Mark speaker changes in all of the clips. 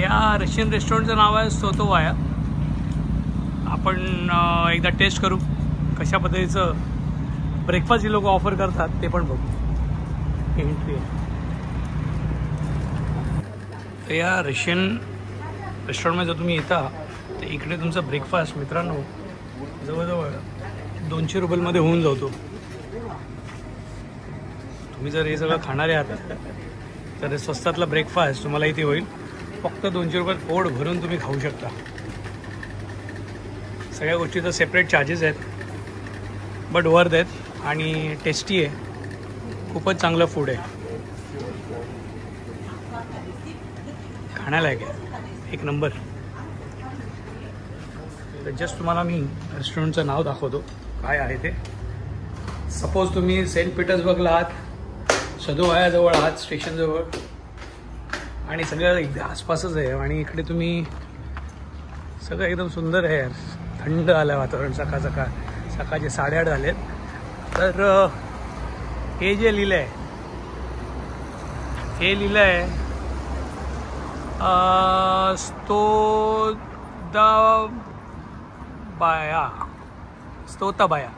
Speaker 1: या रशियन रेस्टॉरंटचं नाव आहे सोतोवाया. आपण एकदा टेस्ट करू कशा पद्धतीचं ब्रेकफास्ट हे लोक ऑफर करतात ते पण बघू. एंट्री आहे. तर या रशियन रेस्टॉरंटमध्ये जर तुम्ही येता तर इकडे तुमचा ब्रेकफास्ट मित्रांनो जवळजवळ 200 रुपयामध्ये होऊन जातो. तुम्ही जर हे सगळं खाणारे आहात तर स्वस्तातला ब्रेकफास्ट तुम्हाला इथे होईल. फक्त 200 रुपयात पोट भरून तुम्ही खाऊ शकता. सगळ्या गोष्टीचं सेपरेट चार्जेस आहेत, बट वर्थ आहेत आणि टेस्टी आहे. खूपच चांगलं फूड आहे, खाण्यालायक आहे, एक नंबर. तर जस्ट तुम्हाला मी रेस्टॉरंटचं नाव दाखवतो काय आहे ते. सपोज तुम्ही सेंट पीटर्सबर्गला आहात, सदोवायाजवळ आहात, स्टेशनजवळ, आणि सगळं एकदा आसपासच आहे. आणि इकडे तुम्ही सगळं एकदम सुंदर आहे यार. थंड आलं वातावरण. सकाळचे 8:30 झालेत. तर हे जे लिहिलं आहे हे लिहिलं आहे स्तोताबाया.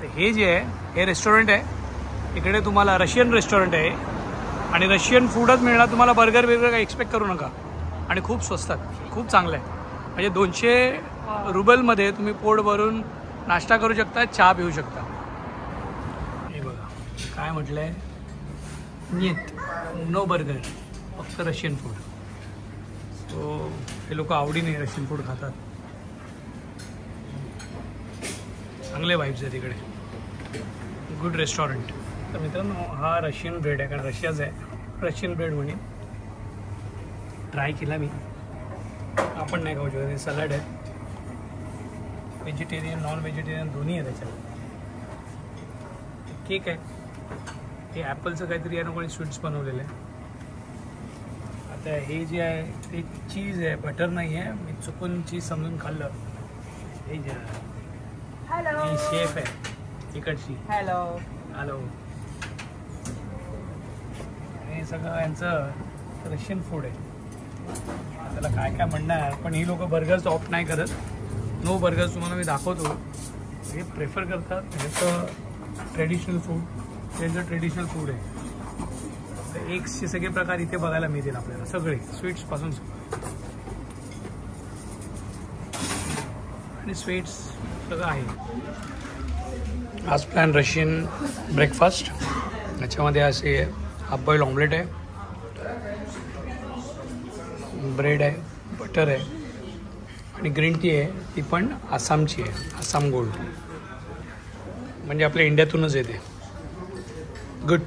Speaker 1: तर हे जे आहे हे रेस्टॉरंट आहे. इकडे तुम्हाला रशियन रेस्टॉरंट आहे आणि रशियन फूडच मिळणार तुम्हाला. बर्गर काही एक्सपेक्ट करू नका. आणि खूप स्वस्तात, खूप चांगलं आहे. म्हणजे 200 रुबलमध्ये तुम्ही पोट भरून नाश्ता करू शकता, चहा पिऊ शकता. हे बघा काय म्हटलं आहे, नीट नो बर्गर, फक्त रशियन फूड. सो हे लोक आवडीने रशियन फूड खातात. चांगले वाईब्स आहेत इकडे. Good restaurant. तर मित्रांनो हा रशियन ब्रेड आहे, कारण रशियाच आहे. रशियन ब्रेड म्हणून ट्राय केला मी. आपण नाही खाऊ शकत. हे सलाड आहे, व्हेजिटेरियन नॉन व्हेजिटेरियन दोन्ही आहे त्याच्यात. केक आहे, हे ॲपलचं काहीतरी आहे, कोणी स्वीट्स बनवलेलं आहे. आता हे जे आहे ते चीज आहे, बटर नाही आहे. मी चुकून चीज समजून खाल्लं. हे जे आहे ही शेफ आहे तिकडची. Hello hello. हे सगळं यांचं रशियन फूड आहे. त्याला काय काय म्हणणार, पण ही लोक बर्गर्स ऑप्ट नाही करत. नो बर्गर्स तुम्हाला मी दाखवतो. हे प्रेफर करतात. ह्याचं ट्रेडिशनल फूड, त्यांचं ट्रेडिशनल फूड आहे. तर एग्सचे सगळे प्रकार इथे बघायला मिळतील आपल्याला, सगळे स्वीट्सपासून. आणि स्वीट्स सगळं आहे. आज प्लॅन रशियन ब्रेकफास्ट. याच्यामध्ये असे हाफ बॉईल ऑमलेट आहे, ब्रेड आहे, बटर आहे आणि ग्रीन टी आहे. ती पण आसामची आहे, आसाम गोल्ड, म्हणजे आपल्या इंडियातूनच येते. गुड.